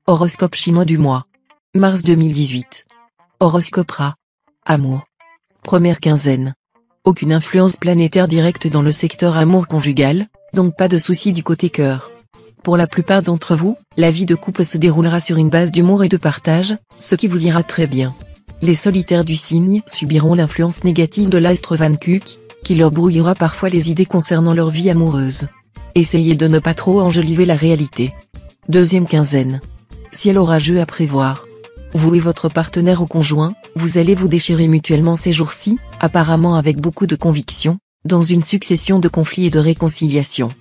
Horoscope chinois du mois. Mars 2018. Horoscope Ra. Amour. Première quinzaine. Aucune influence planétaire directe dans le secteur amour conjugal, donc pas de soucis du côté cœur. Pour la plupart d'entre vous, la vie de couple se déroulera sur une base d'humour et de partage, ce qui vous ira très bien. Les solitaires du signe subiront l'influence négative de l'astre Van Kuck, qui leur brouillera parfois les idées concernant leur vie amoureuse. Essayez de ne pas trop enjoliver la réalité. Deuxième quinzaine. Ciel orageux à prévoir. Vous et votre partenaire ou conjoint, vous allez vous déchirer mutuellement ces jours-ci, apparemment avec beaucoup de conviction, dans une succession de conflits et de réconciliations.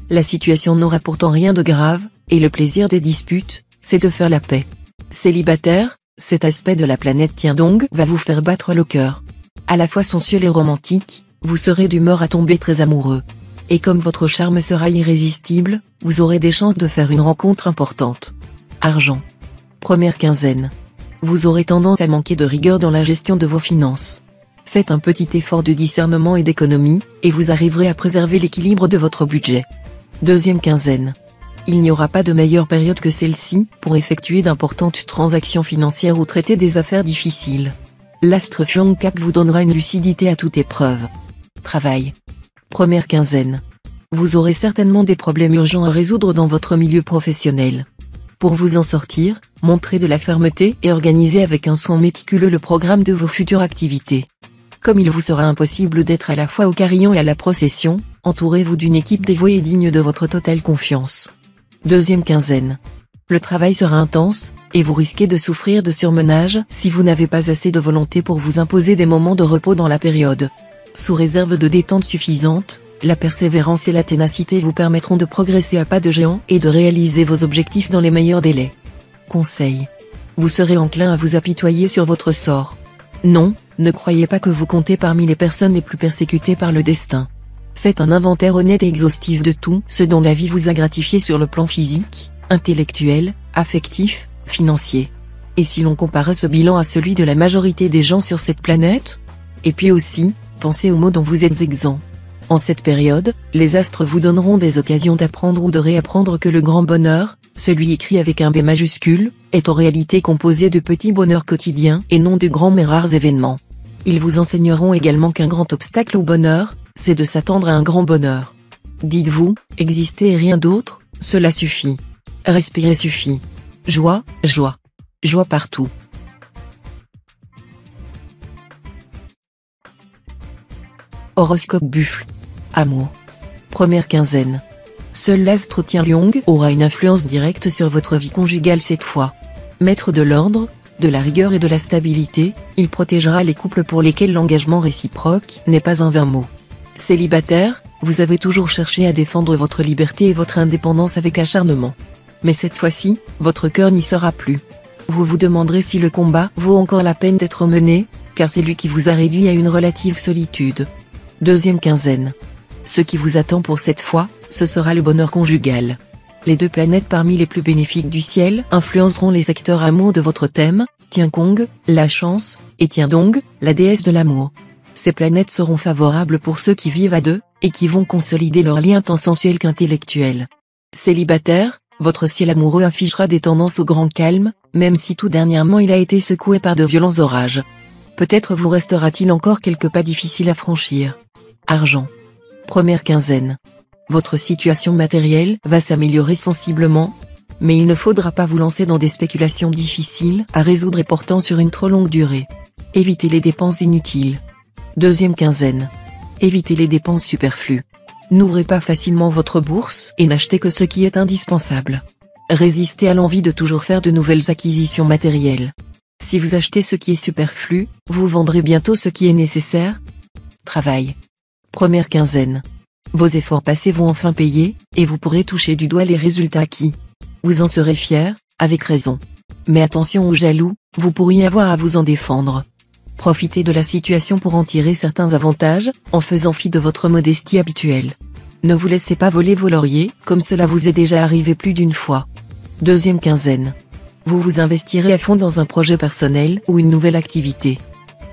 La situation n'aura pourtant rien de grave, et le plaisir des disputes, c'est de faire la paix. Célibataire, cet aspect de la planète Tiandong va vous faire battre le cœur. À la fois sensuel et romantique, vous serez d'humeur à tomber très amoureux. Et comme votre charme sera irrésistible, vous aurez des chances de faire une rencontre importante. Argent. Première quinzaine. Vous aurez tendance à manquer de rigueur dans la gestion de vos finances. Faites un petit effort de discernement et d'économie, et vous arriverez à préserver l'équilibre de votre budget. Deuxième quinzaine. Il n'y aura pas de meilleure période que celle-ci, pour effectuer d'importantes transactions financières ou traiter des affaires difficiles. L'astre Fuangkak vous donnera une lucidité à toute épreuve. Travail. Première quinzaine. Vous aurez certainement des problèmes urgents à résoudre dans votre milieu professionnel. Pour vous en sortir, montrez de la fermeté et organisez avec un soin méticuleux le programme de vos futures activités. Comme il vous sera impossible d'être à la fois au carillon et à la procession, entourez-vous d'une équipe dévouée et digne de votre totale confiance. Deuxième quinzaine. Le travail sera intense, et vous risquez de souffrir de surmenage si vous n'avez pas assez de volonté pour vous imposer des moments de repos dans la période. Sous réserve de détente suffisante, la persévérance et la ténacité vous permettront de progresser à pas de géant et de réaliser vos objectifs dans les meilleurs délais. Conseil. Vous serez enclin à vous apitoyer sur votre sort. Non, ne croyez pas que vous comptez parmi les personnes les plus persécutées par le destin. Faites un inventaire honnête et exhaustif de tout ce dont la vie vous a gratifié sur le plan physique, intellectuel, affectif, financier. Et si l'on comparait ce bilan à celui de la majorité des gens sur cette planète? Et puis aussi, pensez aux mots dont vous êtes exempt. En cette période, les astres vous donneront des occasions d'apprendre ou de réapprendre que le grand bonheur, celui écrit avec un B majuscule, est en réalité composé de petits bonheurs quotidiens et non de grands mais rares événements. Ils vous enseigneront également qu'un grand obstacle au bonheur, c'est de s'attendre à un grand bonheur. Dites-vous, exister et rien d'autre, cela suffit. Respirer suffit. Joie, joie. Joie partout. Horoscope Buffle. Amour. Première quinzaine. Seul l'astre Tianliong aura une influence directe sur votre vie conjugale cette fois. Maître de l'ordre, de la rigueur et de la stabilité, il protégera les couples pour lesquels l'engagement réciproque n'est pas un vain mot. Célibataire, vous avez toujours cherché à défendre votre liberté et votre indépendance avec acharnement. Mais cette fois-ci, votre cœur n'y sera plus. Vous vous demanderez si le combat vaut encore la peine d'être mené, car c'est lui qui vous a réduit à une relative solitude. Deuxième quinzaine. Ce qui vous attend pour cette fois, ce sera le bonheur conjugal. Les deux planètes parmi les plus bénéfiques du ciel influenceront les secteurs amour de votre thème, Tiankong, la chance, et Tiandong, la déesse de l'amour. Ces planètes seront favorables pour ceux qui vivent à deux, et qui vont consolider leur lien tant sensuel qu'intellectuel. Célibataire, votre ciel amoureux affichera des tendances au grand calme, même si tout dernièrement il a été secoué par de violents orages. Peut-être vous restera-t-il encore quelques pas difficiles à franchir. Argent. Première quinzaine. Votre situation matérielle va s'améliorer sensiblement, mais il ne faudra pas vous lancer dans des spéculations difficiles à résoudre et portant sur une trop longue durée. Évitez les dépenses inutiles. Deuxième quinzaine. Évitez les dépenses superflues. N'ouvrez pas facilement votre bourse et n'achetez que ce qui est indispensable. Résistez à l'envie de toujours faire de nouvelles acquisitions matérielles. Si vous achetez ce qui est superflu, vous vendrez bientôt ce qui est nécessaire. Travail. Première quinzaine. Vos efforts passés vont enfin payer, et vous pourrez toucher du doigt les résultats acquis. Vous en serez fier, avec raison. Mais attention aux jaloux, vous pourriez avoir à vous en défendre. Profitez de la situation pour en tirer certains avantages, en faisant fi de votre modestie habituelle. Ne vous laissez pas voler vos lauriers, comme cela vous est déjà arrivé plus d'une fois. Deuxième quinzaine. Vous vous investirez à fond dans un projet personnel ou une nouvelle activité.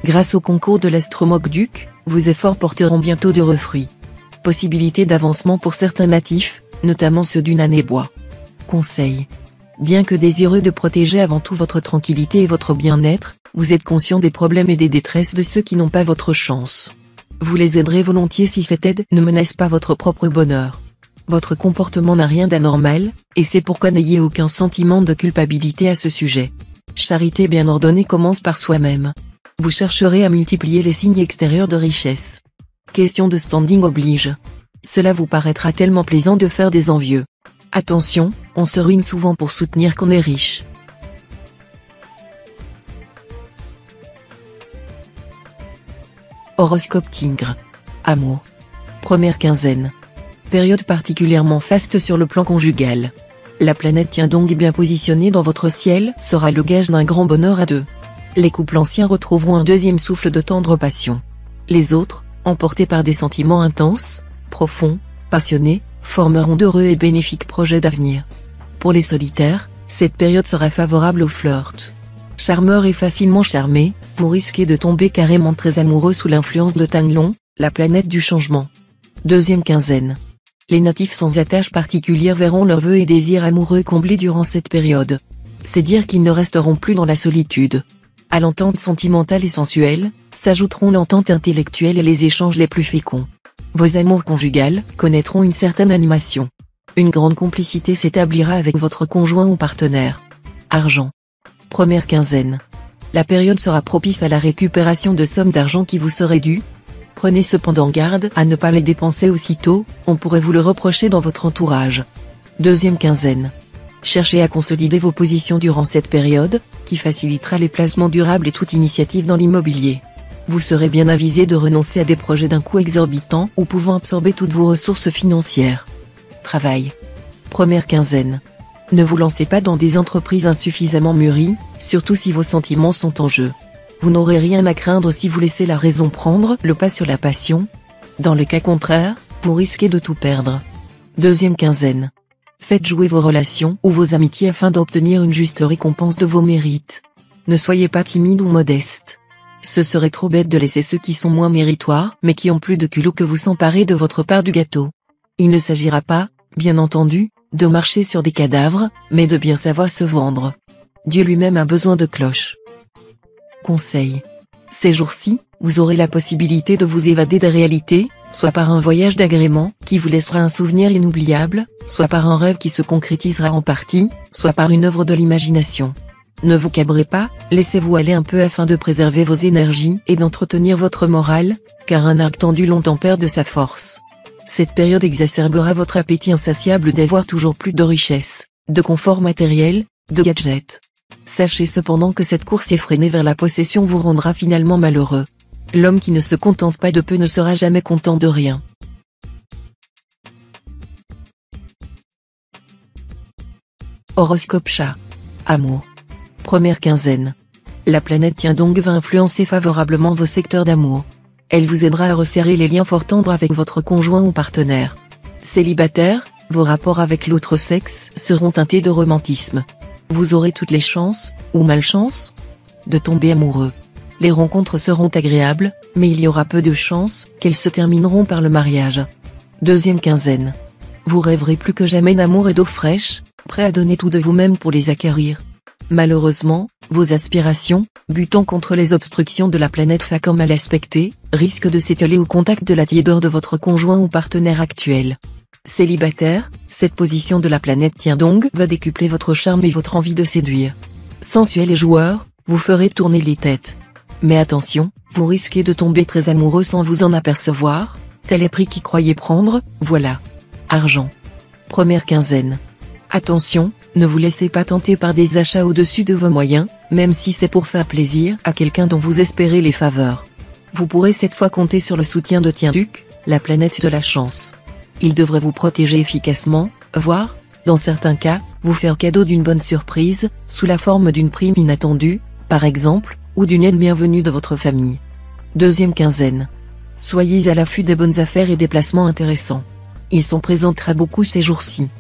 Grâce au concours de l'Astromokduc, vos efforts porteront bientôt de fruits. Possibilité d'avancement pour certains natifs, notamment ceux du Nanébois. Conseil. Bien que désireux de protéger avant tout votre tranquillité et votre bien-être, vous êtes conscient des problèmes et des détresses de ceux qui n'ont pas votre chance. Vous les aiderez volontiers si cette aide ne menace pas votre propre bonheur. Votre comportement n'a rien d'anormal, et c'est pourquoi n'ayez aucun sentiment de culpabilité à ce sujet. Charité bien ordonnée commence par soi-même. Vous chercherez à multiplier les signes extérieurs de richesse. Question de standing oblige. Cela vous paraîtra tellement plaisant de faire des envieux. Attention, on se ruine souvent pour soutenir qu'on est riche. Horoscope Tigre. Amour. Première quinzaine. Période particulièrement faste sur le plan conjugal. La planète tient donc bien positionnée dans votre ciel sera le gage d'un grand bonheur à deux. Les couples anciens retrouveront un deuxième souffle de tendre passion. Les autres, emportés par des sentiments intenses, profonds, passionnés, formeront d'heureux et bénéfiques projets d'avenir. Pour les solitaires, cette période sera favorable au flirt. Charmeur et facilement charmé, vous risquez de tomber carrément très amoureux sous l'influence de Tanglon, la planète du changement. Deuxième quinzaine. Les natifs sans attache particulière verront leurs vœux et désirs amoureux comblés durant cette période. C'est dire qu'ils ne resteront plus dans la solitude. À l'entente sentimentale et sensuelle, s'ajouteront l'entente intellectuelle et les échanges les plus féconds. Vos amours conjugales connaîtront une certaine animation. Une grande complicité s'établira avec votre conjoint ou partenaire. Argent. Première quinzaine. La période sera propice à la récupération de sommes d'argent qui vous seraient dues. Prenez cependant garde à ne pas les dépenser aussitôt, on pourrait vous le reprocher dans votre entourage. Deuxième quinzaine. Cherchez à consolider vos positions durant cette période, qui facilitera les placements durables et toute initiative dans l'immobilier. Vous serez bien avisé de renoncer à des projets d'un coût exorbitant ou pouvant absorber toutes vos ressources financières. Travail. Première quinzaine. Ne vous lancez pas dans des entreprises insuffisamment mûries, surtout si vos sentiments sont en jeu. Vous n'aurez rien à craindre si vous laissez la raison prendre le pas sur la passion. Dans le cas contraire, vous risquez de tout perdre. Deuxième quinzaine. Faites jouer vos relations ou vos amitiés afin d'obtenir une juste récompense de vos mérites. Ne soyez pas timide ou modeste. Ce serait trop bête de laisser ceux qui sont moins méritoires mais qui ont plus de culot que vous s'emparer de votre part du gâteau. Il ne s'agira pas, bien entendu, de marcher sur des cadavres, mais de bien savoir se vendre. Dieu lui-même a besoin de cloches. Conseil. Ces jours-ci, vous aurez la possibilité de vous évader des réalités, soit par un voyage d'agrément qui vous laissera un souvenir inoubliable, soit par un rêve qui se concrétisera en partie, soit par une œuvre de l'imagination. Ne vous cabrez pas, laissez-vous aller un peu afin de préserver vos énergies et d'entretenir votre morale, car un arc tendu longtemps perd de sa force. Cette période exacerbera votre appétit insatiable d'avoir toujours plus de richesses, de confort matériel, de gadgets. Sachez cependant que cette course effrénée vers la possession vous rendra finalement malheureux. L'homme qui ne se contente pas de peu ne sera jamais content de rien. Horoscope Chat. Amour. Première quinzaine. La planète tient donc va influencer favorablement vos secteurs d'amour. Elle vous aidera à resserrer les liens fort tendres avec votre conjoint ou partenaire. Célibataire, vos rapports avec l'autre sexe seront teintés de romantisme. Vous aurez toutes les chances, ou malchance, de tomber amoureux. Les rencontres seront agréables, mais il y aura peu de chances qu'elles se termineront par le mariage. Deuxième quinzaine. Vous rêverez plus que jamais d'amour et d'eau fraîche, prêt à donner tout de vous-même pour les acquérir. Malheureusement, vos aspirations, butant contre les obstructions de la planète facant mal aspectée, risquent de s'étaler au contact de la tiédeur de votre conjoint ou partenaire actuel. Célibataire, cette position de la planète tient donc va décupler votre charme et votre envie de séduire. Sensuel et joueur, vous ferez tourner les têtes. Mais attention, vous risquez de tomber très amoureux sans vous en apercevoir, tel est prix qui croyait prendre, voilà. Argent. Première quinzaine. Attention, ne vous laissez pas tenter par des achats au-dessus de vos moyens, même si c'est pour faire plaisir à quelqu'un dont vous espérez les faveurs. Vous pourrez cette fois compter sur le soutien de Tienduc, la planète de la chance. Il devrait vous protéger efficacement, voire, dans certains cas, vous faire cadeau d'une bonne surprise, sous la forme d'une prime inattendue, par exemple, ou d'une aide bienvenue de votre famille. Deuxième quinzaine. Soyez à l'affût des bonnes affaires et des placements intéressants. Ils sont présents très beaucoup ces jours-ci.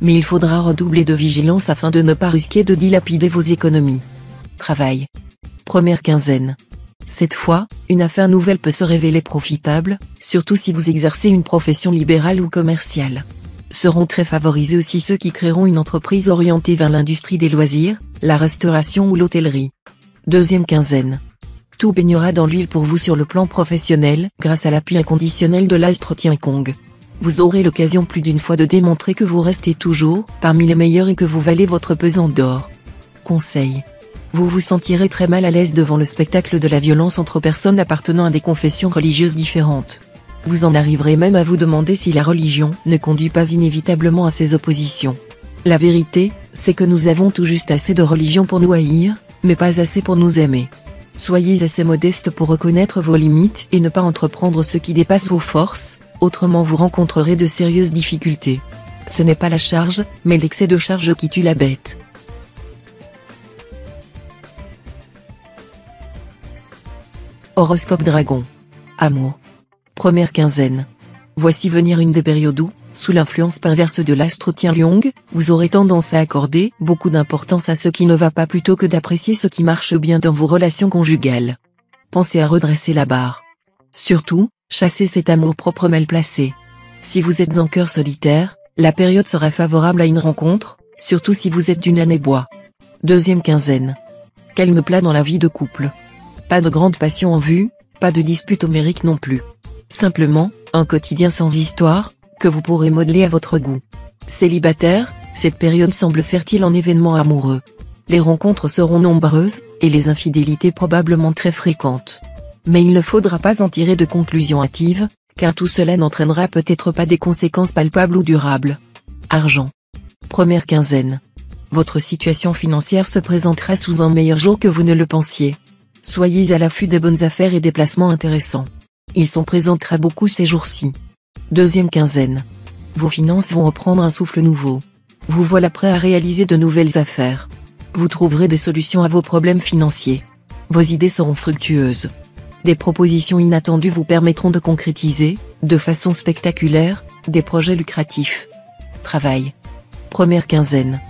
Mais il faudra redoubler de vigilance afin de ne pas risquer de dilapider vos économies. Travail. Première quinzaine. Cette fois, une affaire nouvelle peut se révéler profitable, surtout si vous exercez une profession libérale ou commerciale. Seront très favorisés aussi ceux qui créeront une entreprise orientée vers l'industrie des loisirs, la restauration ou l'hôtellerie. Deuxième quinzaine. Tout baignera dans l'huile pour vous sur le plan professionnel, grâce à l'appui inconditionnel de l'astre Tian-Kong. Vous aurez l'occasion plus d'une fois de démontrer que vous restez toujours parmi les meilleurs et que vous valez votre pesant d'or. Conseil. Vous vous sentirez très mal à l'aise devant le spectacle de la violence entre personnes appartenant à des confessions religieuses différentes. Vous en arriverez même à vous demander si la religion ne conduit pas inévitablement à ces oppositions. La vérité, c'est que nous avons tout juste assez de religion pour nous haïr, mais pas assez pour nous aimer. Soyez assez modeste pour reconnaître vos limites et ne pas entreprendre ce qui dépasse vos forces, autrement vous rencontrerez de sérieuses difficultés. Ce n'est pas la charge, mais l'excès de charge qui tue la bête. Horoscope Dragon. Amour. Première quinzaine. Voici venir une des périodes où, sous l'influence perverse de l'astre Tian-Kong, vous aurez tendance à accorder beaucoup d'importance à ce qui ne va pas plutôt que d'apprécier ce qui marche bien dans vos relations conjugales. Pensez à redresser la barre. Surtout, chassez cet amour-propre mal placé. Si vous êtes en cœur solitaire, la période sera favorable à une rencontre, surtout si vous êtes d'une année bois. Deuxième quinzaine. Calme plat dans la vie de couple. Pas de grande passion en vue, pas de dispute homérique non plus. Simplement, un quotidien sans histoire, que vous pourrez modeler à votre goût. Célibataire, cette période semble fertile en événements amoureux. Les rencontres seront nombreuses, et les infidélités probablement très fréquentes. Mais il ne faudra pas en tirer de conclusions hâtives, car tout cela n'entraînera peut-être pas des conséquences palpables ou durables. Argent. Première quinzaine. Votre situation financière se présentera sous un meilleur jour que vous ne le pensiez. Soyez à l'affût des bonnes affaires et des placements intéressants. Ils sont présents très beaucoup ces jours-ci. Deuxième quinzaine. Vos finances vont reprendre un souffle nouveau. Vous voilà prêt à réaliser de nouvelles affaires. Vous trouverez des solutions à vos problèmes financiers. Vos idées seront fructueuses. Des propositions inattendues vous permettront de concrétiser, de façon spectaculaire, des projets lucratifs. Travail. Première quinzaine.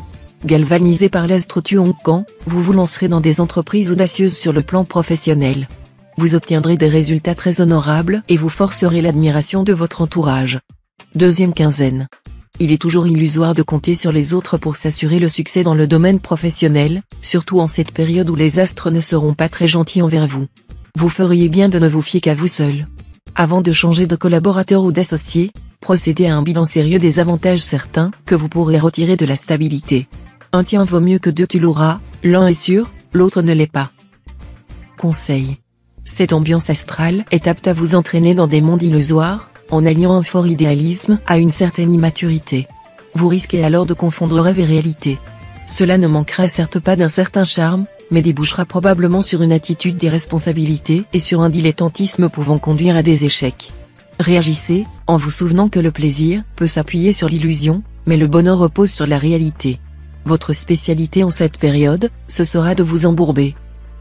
Galvanisé par l'astre Tian-Kong, vous vous lancerez dans des entreprises audacieuses sur le plan professionnel. Vous obtiendrez des résultats très honorables et vous forcerez l'admiration de votre entourage. Deuxième quinzaine. Il est toujours illusoire de compter sur les autres pour s'assurer le succès dans le domaine professionnel, surtout en cette période où les astres ne seront pas très gentils envers vous. Vous feriez bien de ne vous fier qu'à vous seul. Avant de changer de collaborateur ou d'associé, procédez à un bilan sérieux des avantages certains que vous pourrez retirer de la stabilité. Un tien vaut mieux que deux, tu l'auras, l'un est sûr, l'autre ne l'est pas. Conseil. Cette ambiance astrale est apte à vous entraîner dans des mondes illusoires, en alliant un fort idéalisme à une certaine immaturité. Vous risquez alors de confondre rêve et réalité. Cela ne manquera certes pas d'un certain charme, mais débouchera probablement sur une attitude d'irresponsabilité et sur un dilettantisme pouvant conduire à des échecs. Réagissez, en vous souvenant que le plaisir peut s'appuyer sur l'illusion, mais le bonheur repose sur la réalité. Votre spécialité en cette période, ce sera de vous embourber.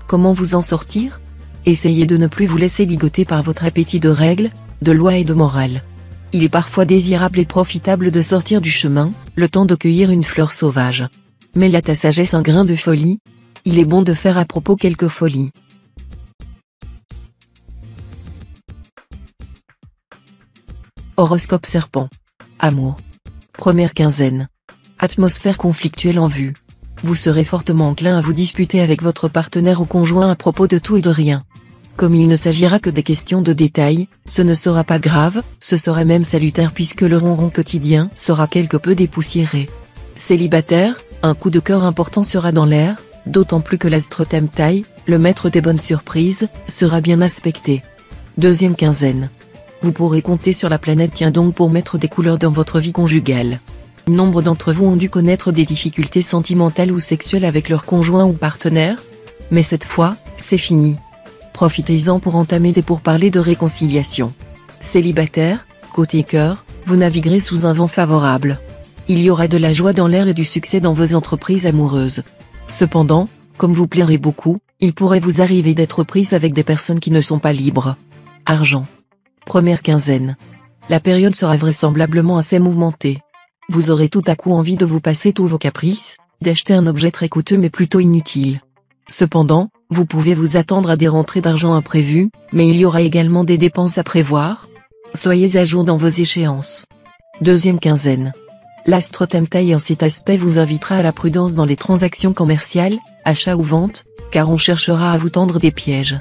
Comment vous en sortir ? Essayez de ne plus vous laisser ligoter par votre appétit de règles, de lois et de morale. Il est parfois désirable et profitable de sortir du chemin, le temps de cueillir une fleur sauvage. Mêle à ta sagesse un grain de folie. Il est bon de faire à propos quelques folies. Horoscope Serpent. Amour. Première quinzaine. Atmosphère conflictuelle en vue. Vous serez fortement enclin à vous disputer avec votre partenaire ou conjoint à propos de tout et de rien. Comme il ne s'agira que des questions de détail, ce ne sera pas grave, ce sera même salutaire puisque le ronron quotidien sera quelque peu dépoussiéré. Célibataire, un coup de cœur important sera dans l'air, d'autant plus que l'astre Tamtai, le maître des bonnes surprises, sera bien aspecté. Deuxième quinzaine. Vous pourrez compter sur la planète Tian-Kong pour mettre des couleurs dans votre vie conjugale. Nombre d'entre vous ont dû connaître des difficultés sentimentales ou sexuelles avec leur conjoint ou partenaire. Mais cette fois, c'est fini. Profitez-en pour entamer des pourparlers de réconciliation. Célibataire, côté cœur, vous naviguerez sous un vent favorable. Il y aura de la joie dans l'air et du succès dans vos entreprises amoureuses. Cependant, comme vous plairez beaucoup, il pourrait vous arriver d'être prise avec des personnes qui ne sont pas libres. Argent. Première quinzaine. La période sera vraisemblablement assez mouvementée. Vous aurez tout à coup envie de vous passer tous vos caprices, d'acheter un objet très coûteux mais plutôt inutile. Cependant, vous pouvez vous attendre à des rentrées d'argent imprévues, mais il y aura également des dépenses à prévoir. Soyez à jour dans vos échéances. Deuxième quinzaine. L'astre Tamtaï en cet aspect vous invitera à la prudence dans les transactions commerciales, achats ou ventes, car on cherchera à vous tendre des pièges.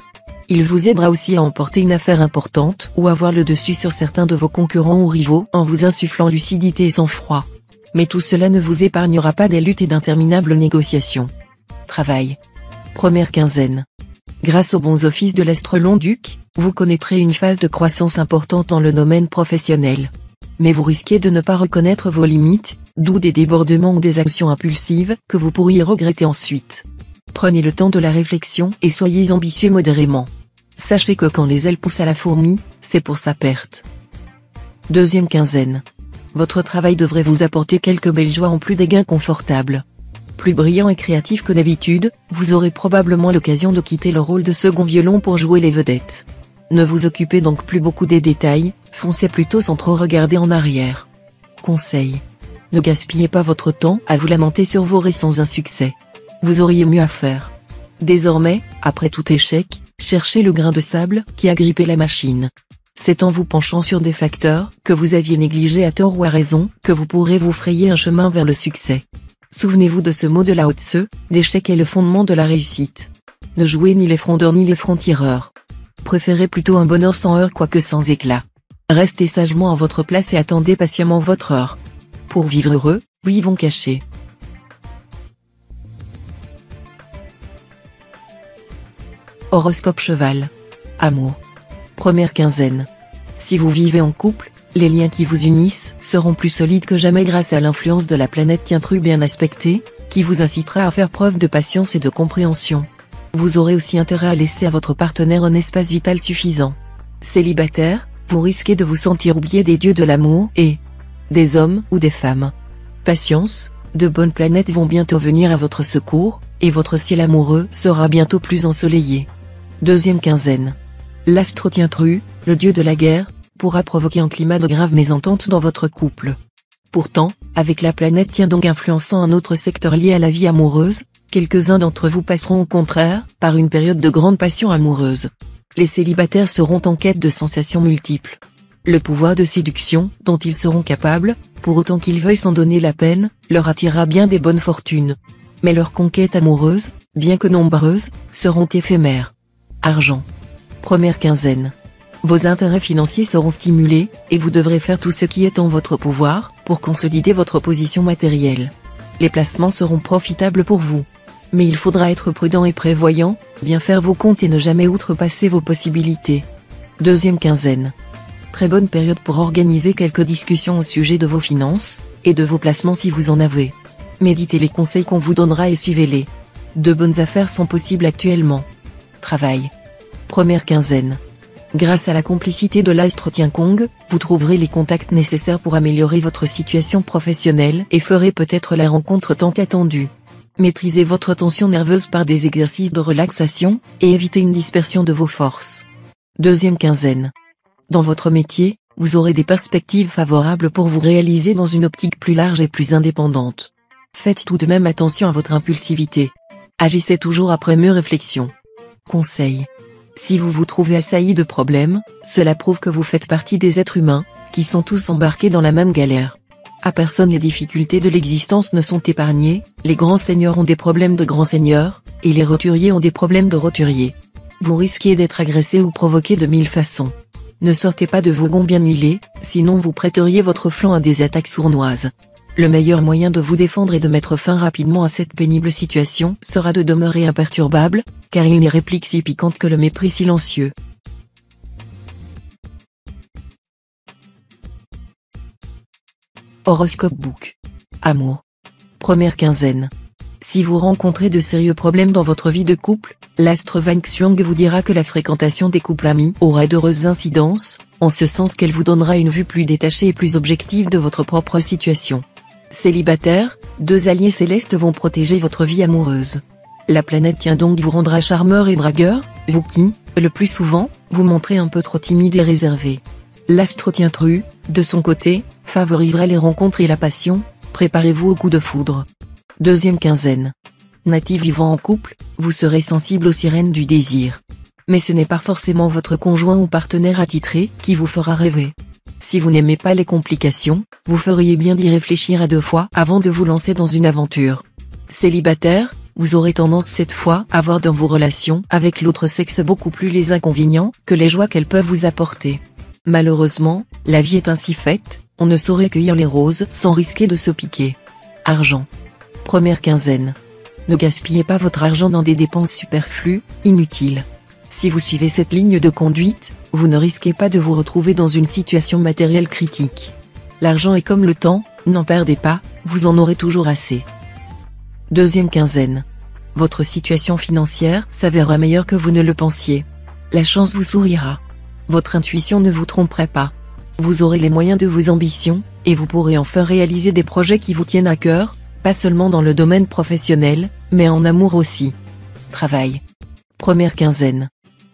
Il vous aidera aussi à emporter une affaire importante ou avoir le dessus sur certains de vos concurrents ou rivaux en vous insufflant lucidité et sang-froid. Mais tout cela ne vous épargnera pas des luttes et d'interminables négociations. Travail. Première quinzaine. Grâce aux bons offices de l'astre Long-Duc, vous connaîtrez une phase de croissance importante dans le domaine professionnel. Mais vous risquez de ne pas reconnaître vos limites, d'où des débordements ou des actions impulsives que vous pourriez regretter ensuite. Prenez le temps de la réflexion et soyez ambitieux modérément. Sachez que quand les ailes poussent à la fourmi, c'est pour sa perte. Deuxième quinzaine. Votre travail devrait vous apporter quelques belles joies en plus des gains confortables. Plus brillant et créatif que d'habitude, vous aurez probablement l'occasion de quitter le rôle de second violon pour jouer les vedettes. Ne vous occupez donc plus beaucoup des détails, foncez plutôt sans trop regarder en arrière. Conseil. Ne gaspillez pas votre temps à vous lamenter sur vos récents insuccès. Vous auriez mieux à faire. Désormais, après tout échec, cherchez le grain de sable qui a grippé la machine. C'est en vous penchant sur des facteurs que vous aviez négligés à tort ou à raison que vous pourrez vous frayer un chemin vers le succès. Souvenez-vous de ce mot de Lao Tse, l'échec est le fondement de la réussite. Ne jouez ni les frondeurs ni les francs-tireurs. Préférez plutôt un bonheur sans heurts quoique sans éclat. Restez sagement à votre place et attendez patiemment votre heure. Pour vivre heureux, vivons cachés. Horoscope Cheval. Amour. Première quinzaine. Si vous vivez en couple, les liens qui vous unissent seront plus solides que jamais grâce à l'influence de la planète Tientru bien aspectée, qui vous incitera à faire preuve de patience et de compréhension. Vous aurez aussi intérêt à laisser à votre partenaire un espace vital suffisant. Célibataire, vous risquez de vous sentir oublié des dieux de l'amour et des hommes ou des femmes. Patience, de bonnes planètes vont bientôt venir à votre secours, et votre ciel amoureux sera bientôt plus ensoleillé. Deuxième quinzaine. L'astre Tientru, le dieu de la guerre, pourra provoquer un climat de grave mésentente dans votre couple. Pourtant, avec la planète Tiendong influençant un autre secteur lié à la vie amoureuse, quelques-uns d'entre vous passeront au contraire par une période de grande passion amoureuse. Les célibataires seront en quête de sensations multiples. Le pouvoir de séduction, dont ils seront capables, pour autant qu'ils veuillent s'en donner la peine, leur attirera bien des bonnes fortunes. Mais leurs conquêtes amoureuses, bien que nombreuses, seront éphémères. Argent. Première quinzaine. Vos intérêts financiers seront stimulés, et vous devrez faire tout ce qui est en votre pouvoir, pour consolider votre position matérielle. Les placements seront profitables pour vous. Mais il faudra être prudent et prévoyant, bien faire vos comptes et ne jamais outrepasser vos possibilités. Deuxième quinzaine. Très bonne période pour organiser quelques discussions au sujet de vos finances, et de vos placements si vous en avez. Méditez les conseils qu'on vous donnera et suivez-les. De bonnes affaires sont possibles actuellement. Travail. Première quinzaine. Grâce à la complicité de l'astre Tiankong, vous trouverez les contacts nécessaires pour améliorer votre situation professionnelle et ferez peut-être la rencontre tant attendue. Maîtrisez votre tension nerveuse par des exercices de relaxation, et évitez une dispersion de vos forces. Deuxième quinzaine. Dans votre métier, vous aurez des perspectives favorables pour vous réaliser dans une optique plus large et plus indépendante. Faites tout de même attention à votre impulsivité. Agissez toujours après mûre réflexion. Conseil. Si vous vous trouvez assailli de problèmes, cela prouve que vous faites partie des êtres humains, qui sont tous embarqués dans la même galère. À personne les difficultés de l'existence ne sont épargnées, les grands seigneurs ont des problèmes de grands seigneurs, et les roturiers ont des problèmes de roturiers. Vous risquez d'être agressé ou provoqué de mille façons. Ne sortez pas de vos gonds bien huilés, sinon vous prêteriez votre flanc à des attaques sournoises. Le meilleur moyen de vous défendre et de mettre fin rapidement à cette pénible situation sera de demeurer imperturbable, car il n'est réplique si piquante que le mépris silencieux. Horoscope Book. Amour. Première quinzaine. Si vous rencontrez de sérieux problèmes dans votre vie de couple, l'astre Wang Xiong vous dira que la fréquentation des couples amis aura d'heureuses incidences, en ce sens qu'elle vous donnera une vue plus détachée et plus objective de votre propre situation. Célibataire, deux alliés célestes vont protéger votre vie amoureuse. La planète Tiendong vous rendra charmeur et dragueur, vous qui, le plus souvent, vous montrez un peu trop timide et réservé. L'astre Tientru, de son côté, favorisera les rencontres et la passion, préparez-vous au coup de foudre. Deuxième quinzaine. Natif vivant en couple, vous serez sensible aux sirènes du désir. Mais ce n'est pas forcément votre conjoint ou partenaire attitré qui vous fera rêver. Si vous n'aimez pas les complications, vous feriez bien d'y réfléchir à 2 fois avant de vous lancer dans une aventure. Célibataire, vous aurez tendance cette fois à voir dans vos relations avec l'autre sexe beaucoup plus les inconvénients que les joies qu'elles peuvent vous apporter. Malheureusement, la vie est ainsi faite, on ne saurait cueillir les roses sans risquer de se piquer. Argent. Première quinzaine. Ne gaspillez pas votre argent dans des dépenses superflues, inutiles. Si vous suivez cette ligne de conduite, vous ne risquez pas de vous retrouver dans une situation matérielle critique. L'argent est comme le temps, n'en perdez pas, vous en aurez toujours assez. Deuxième quinzaine. Votre situation financière s'avérera meilleure que vous ne le pensiez. La chance vous sourira. Votre intuition ne vous tromperait pas. Vous aurez les moyens de vos ambitions, et vous pourrez enfin réaliser des projets qui vous tiennent à cœur, pas seulement dans le domaine professionnel, mais en amour aussi. Travail. Première quinzaine.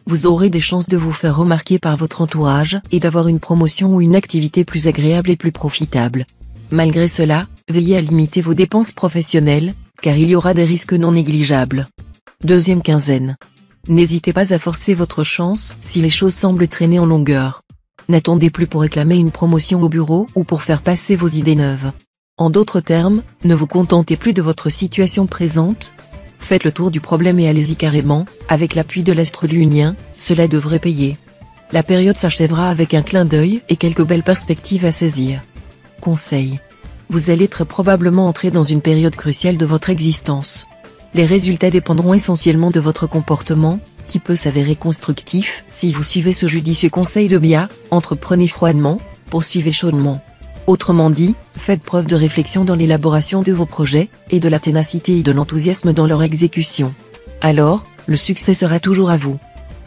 Vous aurez des chances de vous faire remarquer par votre entourage et d'avoir une promotion ou une activité plus agréable et plus profitable. Malgré cela, veillez à limiter vos dépenses professionnelles, car il y aura des risques non négligeables. Deuxième quinzaine. N'hésitez pas à forcer votre chance si les choses semblent traîner en longueur. N'attendez plus pour réclamer une promotion au bureau ou pour faire passer vos idées neuves. En d'autres termes, ne vous contentez plus de votre situation présente. Faites le tour du problème et allez-y carrément, avec l'appui de l'astre lunien, cela devrait payer. La période s'achèvera avec un clin d'œil et quelques belles perspectives à saisir. Conseil. Vous allez très probablement entrer dans une période cruciale de votre existence. Les résultats dépendront essentiellement de votre comportement, qui peut s'avérer constructif si vous suivez ce judicieux conseil de Bia, entreprenez froidement, poursuivez chaudement. Autrement dit, faites preuve de réflexion dans l'élaboration de vos projets, et de la ténacité et de l'enthousiasme dans leur exécution. Alors, le succès sera toujours à vous.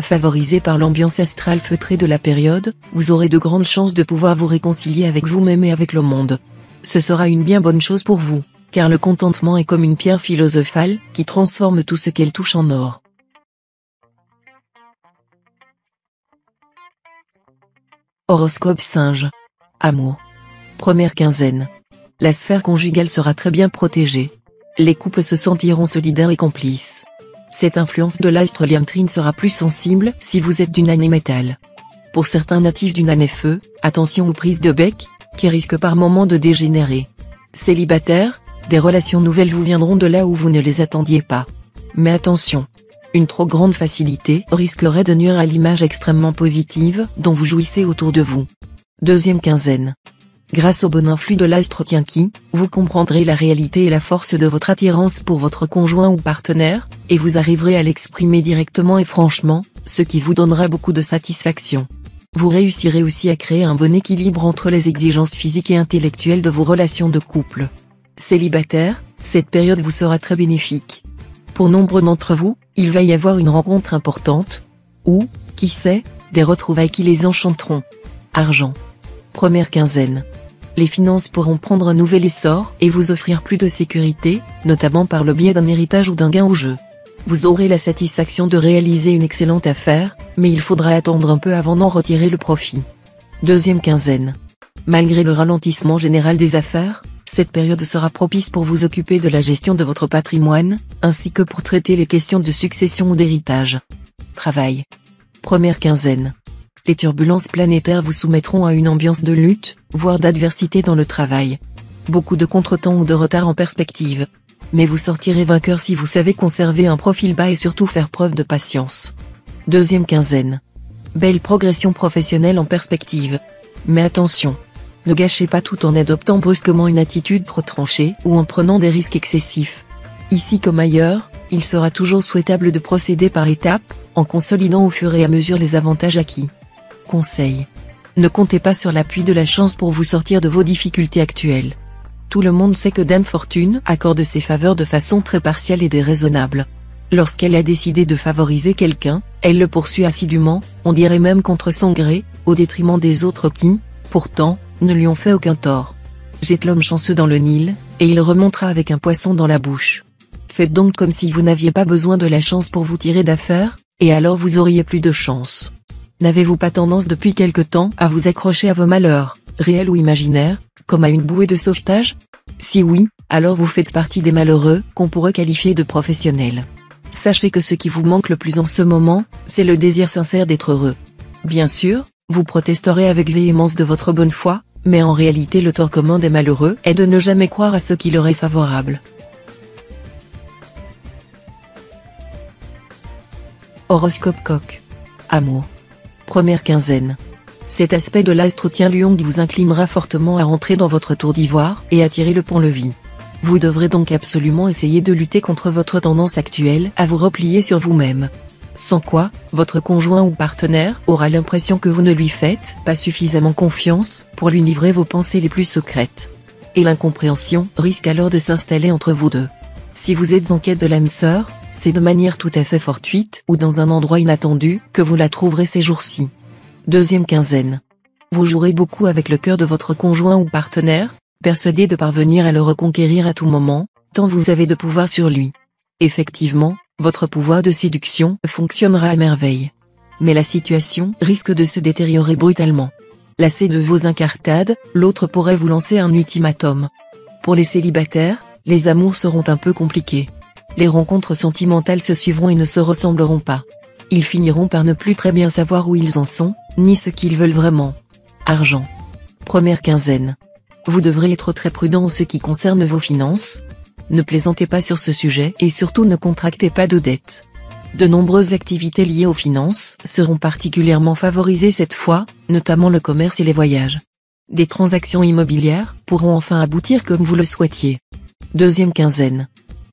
Favorisé par l'ambiance astrale feutrée de la période, vous aurez de grandes chances de pouvoir vous réconcilier avec vous-même et avec le monde. Ce sera une bien bonne chose pour vous, car le contentement est comme une pierre philosophale qui transforme tout ce qu'elle touche en or. Horoscope Singe. Amour. Première quinzaine. La sphère conjugale sera très bien protégée. Les couples se sentiront solidaires et complices. Cette influence de l'astre Liam-Trine sera plus sensible si vous êtes d'une année métal. Pour certains natifs d'une année feu, attention aux prises de bec, qui risquent par moments de dégénérer. Célibataire, des relations nouvelles vous viendront de là où vous ne les attendiez pas. Mais attention, une trop grande facilité risquerait de nuire à l'image extrêmement positive dont vous jouissez autour de vous. Deuxième quinzaine. Grâce au bon influx de l'astre Tienki, vous comprendrez la réalité et la force de votre attirance pour votre conjoint ou partenaire, et vous arriverez à l'exprimer directement et franchement, ce qui vous donnera beaucoup de satisfaction. Vous réussirez aussi à créer un bon équilibre entre les exigences physiques et intellectuelles de vos relations de couple. Célibataire, cette période vous sera très bénéfique. Pour nombre d'entre vous, il va y avoir une rencontre importante, ou, qui sait, des retrouvailles qui les enchanteront. Argent. Première quinzaine. Les finances pourront prendre un nouvel essor et vous offrir plus de sécurité, notamment par le biais d'un héritage ou d'un gain au jeu. Vous aurez la satisfaction de réaliser une excellente affaire, mais il faudra attendre un peu avant d'en retirer le profit. Deuxième quinzaine. Malgré le ralentissement général des affaires, cette période sera propice pour vous occuper de la gestion de votre patrimoine, ainsi que pour traiter les questions de succession ou d'héritage. Travail. Première quinzaine. Les turbulences planétaires vous soumettront à une ambiance de lutte, voire d'adversité dans le travail. Beaucoup de contretemps ou de retard en perspective. Mais vous sortirez vainqueur si vous savez conserver un profil bas et surtout faire preuve de patience. Deuxième quinzaine. Belle progression professionnelle en perspective. Mais attention, ne gâchez pas tout en adoptant brusquement une attitude trop tranchée ou en prenant des risques excessifs. Ici comme ailleurs, il sera toujours souhaitable de procéder par étapes, en consolidant au fur et à mesure les avantages acquis. Conseil. Ne comptez pas sur l'appui de la chance pour vous sortir de vos difficultés actuelles. Tout le monde sait que Dame Fortune accorde ses faveurs de façon très partielle et déraisonnable. Lorsqu'elle a décidé de favoriser quelqu'un, elle le poursuit assidûment, on dirait même contre son gré, au détriment des autres qui, pourtant, ne lui ont fait aucun tort. Jette l'homme chanceux dans le Nil, et il remontera avec un poisson dans la bouche. Faites donc comme si vous n'aviez pas besoin de la chance pour vous tirer d'affaire, et alors vous auriez plus de chance. N'avez-vous pas tendance depuis quelque temps à vous accrocher à vos malheurs, réels ou imaginaires, comme à une bouée de sauvetage? Si oui, alors vous faites partie des malheureux qu'on pourrait qualifier de professionnels. Sachez que ce qui vous manque le plus en ce moment, c'est le désir sincère d'être heureux. Bien sûr, Vous protesterez avec véhémence de votre bonne foi, mais en réalité le tort commun des malheureux est de ne jamais croire à ce qui leur est favorable. Horoscope Coq. Amour. Première quinzaine. Cet aspect de l'astre tient Lion qui vous inclinera fortement à rentrer dans votre tour d'ivoire et à tirer le pont-levis. Vous devrez donc absolument essayer de lutter contre votre tendance actuelle à vous replier sur vous-même. Sans quoi, votre conjoint ou partenaire aura l'impression que vous ne lui faites pas suffisamment confiance pour lui livrer vos pensées les plus secrètes. Et l'incompréhension risque alors de s'installer entre vous deux. Si vous êtes en quête de l'âme sœur, c'est de manière tout à fait fortuite ou dans un endroit inattendu que vous la trouverez ces jours-ci. Deuxième quinzaine. Vous jouerez beaucoup avec le cœur de votre conjoint ou partenaire, persuadé de parvenir à le reconquérir à tout moment, tant vous avez de pouvoir sur lui. Effectivement, votre pouvoir de séduction fonctionnera à merveille. Mais la situation risque de se détériorer brutalement. Lassé de vos incartades, l'autre pourrait vous lancer un ultimatum. Pour les célibataires, les amours seront un peu compliqués. Les rencontres sentimentales se suivront et ne se ressembleront pas. Ils finiront par ne plus très bien savoir où ils en sont, ni ce qu'ils veulent vraiment. Argent. Première quinzaine. Vous devrez être très prudent en ce qui concerne vos finances. Ne plaisantez pas sur ce sujet et surtout ne contractez pas de dettes. De nombreuses activités liées aux finances seront particulièrement favorisées cette fois, notamment le commerce et les voyages. Des transactions immobilières pourront enfin aboutir comme vous le souhaitiez. Deuxième quinzaine.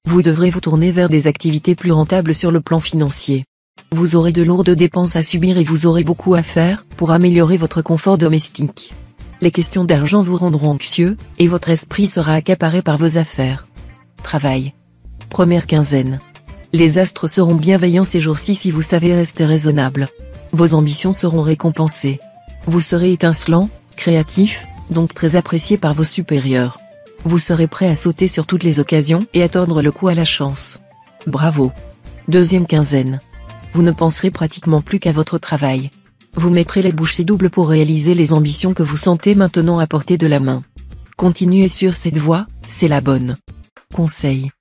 Vous devrez vous tourner vers des activités plus rentables sur le plan financier. Vous aurez de lourdes dépenses à subir et vous aurez beaucoup à faire pour améliorer votre confort domestique. Les questions d'argent vous rendront anxieux, et votre esprit sera accaparé par vos affaires. Travail. Première quinzaine. Les astres seront bienveillants ces jours-ci si vous savez rester raisonnable. Vos ambitions seront récompensées. Vous serez étincelant, créatif, donc très apprécié par vos supérieurs. Vous serez prêt à sauter sur toutes les occasions et à tordre le cou à la chance. Bravo. Deuxième quinzaine. Vous ne penserez pratiquement plus qu'à votre travail. Vous mettrez les bouchées doubles pour réaliser les ambitions que vous sentez maintenant à portée de la main. Continuez sur cette voie, c'est la bonne. Conseil.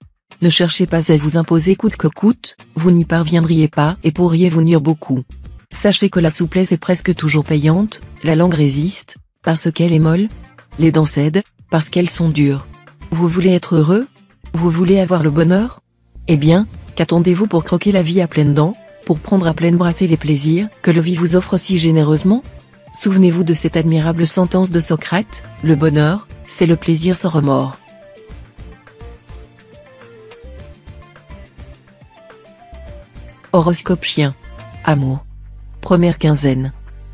Ne cherchez pas à vous imposer coûte que coûte, vous n'y parviendriez pas et pourriez vous nuire beaucoup. Sachez que la souplesse est presque toujours payante, la langue résiste, parce qu'elle est molle, les dents cèdent, parce qu'elles sont dures. Vous voulez être heureux? Vous voulez avoir le bonheur? Eh bien, qu'attendez-vous pour croquer la vie à pleines dents, pour prendre à pleine brassée les plaisirs que la vie vous offre si généreusement? Souvenez-vous de cette admirable sentence de Socrate, le bonheur, c'est le plaisir sans remords. Horoscope Chien. Amour. Première quinzaine.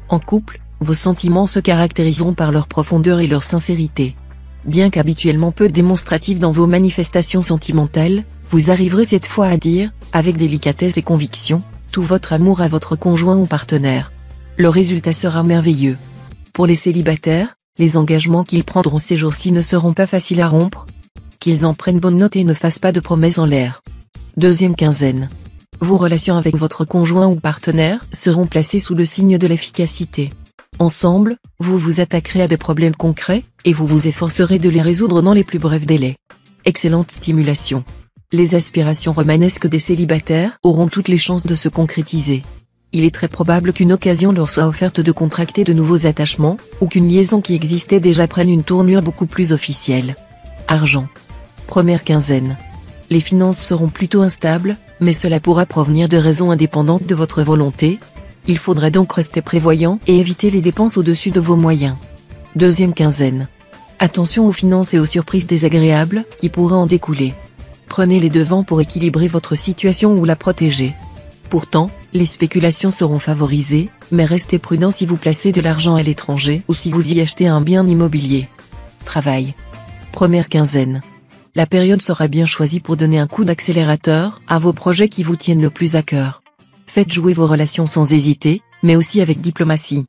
En couple, vos sentiments se caractériseront par leur profondeur et leur sincérité. Bien qu'habituellement peu démonstratifs dans vos manifestations sentimentales, vous arriverez cette fois à dire, avec délicatesse et conviction, tout votre amour à votre conjoint ou partenaire. Le résultat sera merveilleux. Pour les célibataires, les engagements qu'ils prendront ces jours-ci ne seront pas faciles à rompre. Qu'ils en prennent bonne note et ne fassent pas de promesses en l'air. Deuxième quinzaine. Vos relations avec votre conjoint ou partenaire seront placées sous le signe de l'efficacité. Ensemble, vous vous attaquerez à des problèmes concrets, et vous vous efforcerez de les résoudre dans les plus brefs délais. Excellente stimulation. Les aspirations romanesques des célibataires auront toutes les chances de se concrétiser. Il est très probable qu'une occasion leur soit offerte de contracter de nouveaux attachements, ou qu'une liaison qui existait déjà prenne une tournure beaucoup plus officielle. Argent. Première quinzaine. Les finances seront plutôt instables, mais cela pourra provenir de raisons indépendantes de votre volonté. Il faudra donc rester prévoyant et éviter les dépenses au-dessus de vos moyens. Deuxième quinzaine. Attention aux finances et aux surprises désagréables qui pourraient en découler. Prenez les devants pour équilibrer votre situation ou la protéger. Pourtant, les spéculations seront favorisées, mais restez prudent si vous placez de l'argent à l'étranger ou si vous y achetez un bien immobilier. Travail. Première quinzaine. La période sera bien choisie pour donner un coup d'accélérateur à vos projets qui vous tiennent le plus à cœur. Faites jouer vos relations sans hésiter, mais aussi avec diplomatie.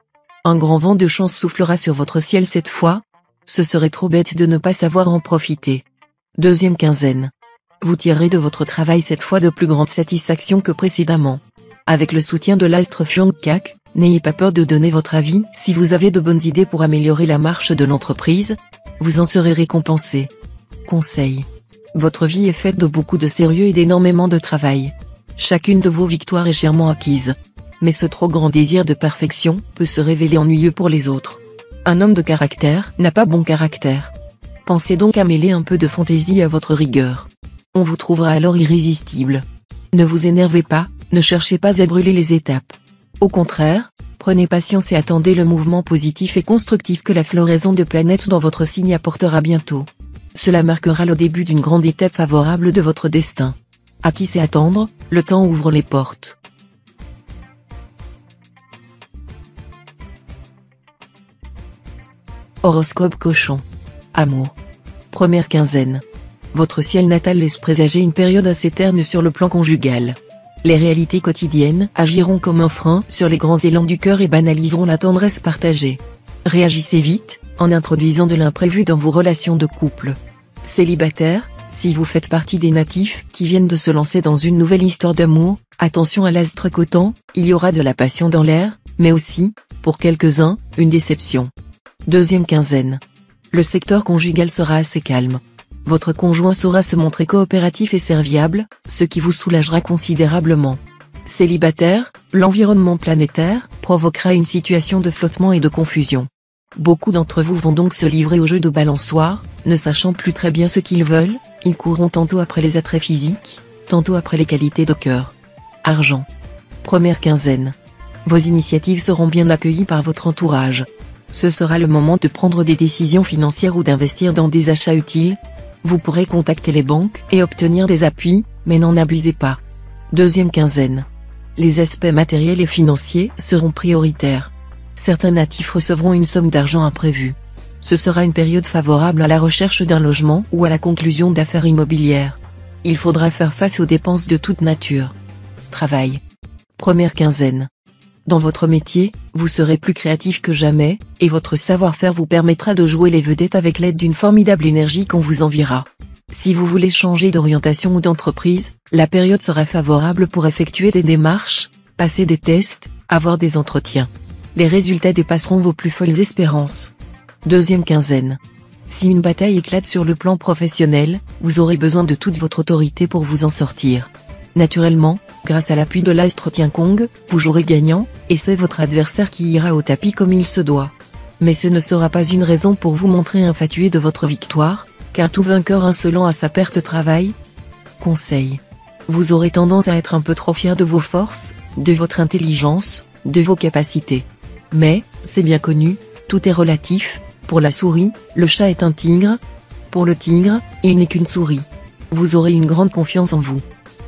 Un grand vent de chance soufflera sur votre ciel cette fois. Ce serait trop bête de ne pas savoir en profiter. Deuxième quinzaine. Vous tirerez de votre travail cette fois de plus grande satisfaction que précédemment. Avec le soutien de l'astre Fiancak, n'ayez pas peur de donner votre avis si vous avez de bonnes idées pour améliorer la marche de l'entreprise. Vous en serez récompensé. Conseil. Votre vie est faite de beaucoup de sérieux et d'énormément de travail. Chacune de vos victoires est chèrement acquise. mais ce trop grand désir de perfection peut se révéler ennuyeux pour les autres. Un homme de caractère n'a pas bon caractère. Pensez donc à mêler un peu de fantaisie à votre rigueur. On vous trouvera alors irrésistible. Ne vous énervez pas, ne cherchez pas à brûler les étapes. Au contraire, prenez patience et attendez le mouvement positif et constructif que la floraison de planètes dans votre signe apportera bientôt. Cela marquera le début d'une grande étape favorable de votre destin. À qui sait attendre, le temps ouvre les portes. Horoscope Cochon. Amour. Première quinzaine. Votre ciel natal laisse présager une période assez terne sur le plan conjugal. Les réalités quotidiennes agiront comme un frein sur les grands élans du cœur et banaliseront la tendresse partagée. Réagissez vite, en introduisant de l'imprévu dans vos relations de couple. Célibataire, si vous faites partie des natifs qui viennent de se lancer dans une nouvelle histoire d'amour, attention à l'astre coton, il y aura de la passion dans l'air, mais aussi, pour quelques-uns, une déception. Deuxième quinzaine. Le secteur conjugal sera assez calme. Votre conjoint saura se montrer coopératif et serviable, ce qui vous soulagera considérablement. Célibataire, l'environnement planétaire provoquera une situation de flottement et de confusion. Beaucoup d'entre vous vont donc se livrer au jeu de balançoire, ne sachant plus très bien ce qu'ils veulent, ils courront tantôt après les attraits physiques, tantôt après les qualités de cœur. Argent. Première quinzaine. Vos initiatives seront bien accueillies par votre entourage. Ce sera le moment de prendre des décisions financières ou d'investir dans des achats utiles. Vous pourrez contacter les banques et obtenir des appuis, mais n'en abusez pas. Deuxième quinzaine. Les aspects matériels et financiers seront prioritaires. Certains natifs recevront une somme d'argent imprévue. Ce sera une période favorable à la recherche d'un logement ou à la conclusion d'affaires immobilières. Il faudra faire face aux dépenses de toute nature. Travail. Première quinzaine. Dans votre métier, vous serez plus créatif que jamais, et votre savoir-faire vous permettra de jouer les vedettes avec l'aide d'une formidable énergie qu'on vous enviera. Si vous voulez changer d'orientation ou d'entreprise, la période sera favorable pour effectuer des démarches, passer des tests, avoir des entretiens. Les résultats dépasseront vos plus folles espérances. Deuxième quinzaine. Si une bataille éclate sur le plan professionnel, vous aurez besoin de toute votre autorité pour vous en sortir. Naturellement, grâce à l'appui de l'astre Tiankong, vous jouerez gagnant, et c'est votre adversaire qui ira au tapis comme il se doit. Mais ce ne sera pas une raison pour vous montrer infatué de votre victoire, car tout vainqueur insolent a sa perte travail. Conseil. Vous aurez tendance à être un peu trop fier de vos forces, de votre intelligence, de vos capacités. Mais, c'est bien connu, tout est relatif, pour la souris, le chat est un tigre. Pour le tigre, il n'est qu'une souris. Vous aurez une grande confiance en vous.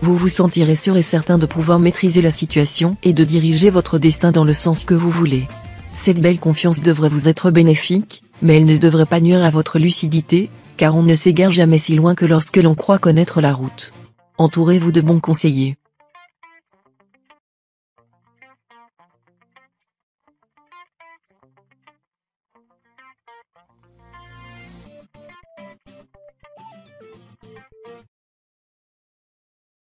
Vous vous sentirez sûr et certain de pouvoir maîtriser la situation et de diriger votre destin dans le sens que vous voulez. Cette belle confiance devrait vous être bénéfique, mais elle ne devrait pas nuire à votre lucidité, car on ne s'égare jamais si loin que lorsque l'on croit connaître la route. Entourez-vous de bons conseillers.